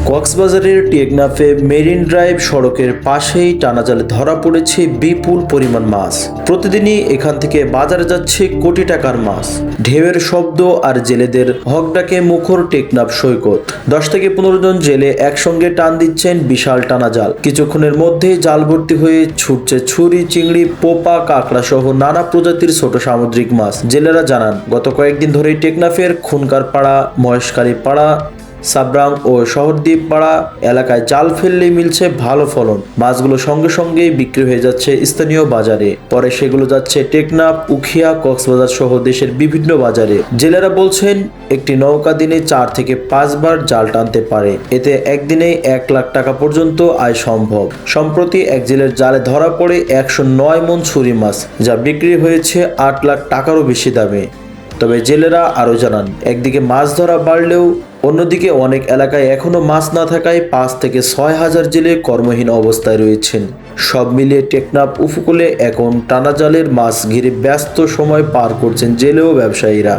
কক্সবাজারের টেকনাফে marine drive সড়কের পাশেই টানা জালে ধরা পড়েছে বিপুল পরিমাণ মাছ। প্রতিদিনই এখান থেকে বাজারে যাচ্ছে কোটি টাকার মাছ। ঢেউয়ের শব্দ আর জেলেদের হকডাকে মুখর টেকনাফ সৈকত। 10 থেকে 15 জন জেলে একসঙ্গে টান দিচ্ছেন বিশাল টানা জাল। কিছুক্ষণের মধ্যেই জাল ভর্তি হয়ে ছুটছে ছুরি, চিংড়ি, পোপা, কাঁকড়া সহ নানা প্রজাতির ছোট সামুদ্রিক মাছ। জেলেরা জানান, গত কয়েকদিন ধরেই টেকনাফের খুনকারপাড়া, মহেশখালীপাড়া, সাবরাং ও শহরদ্বীপ পাড়া এলাকায় জাল ফেললেই মিলছে ভালো ফলন। মাছগুলো সঙ্গে সঙ্গেই বিক্রি হয়ে যাচ্ছে স্থানীয় বাজারে। পরে সেগুলো যাচ্ছে টেকনাফ, উখিয়া, কক্সবাজার সহ দেশের বিভিন্ন বাজারে। জেলেরা বলছেন, একটি নৌকা দিনে 4 থেকে 5 বার জাল টানতে পারে। এতে একদিনেই 1 লাখ টাকা পর্যন্ত আয় সম্ভব। সম্প্রতি এক জেলের জালে ধরা পড়ে 109 মণ ছুরি মাছ, যা বিক্রি হয়েছে 8 লাখ টাকারও বেশি দামে। তবে জেলেরা আরও জানান, একদিকে মাছ ধরা বাড়লেও অন্যদিকে অনেক এলাকায় এখনো মাছ না থাকায় 5 থেকে 6 হাজার জেলে কর্মহীন অবস্থায় রয়েছেন। সব মিলিয়ে টেকনাফ উপকূলে এখন টানা জালের মাছ ঘিরে ব্যস্ত সময় পার করছেন জেলে ও ব্যবসায়ীরা।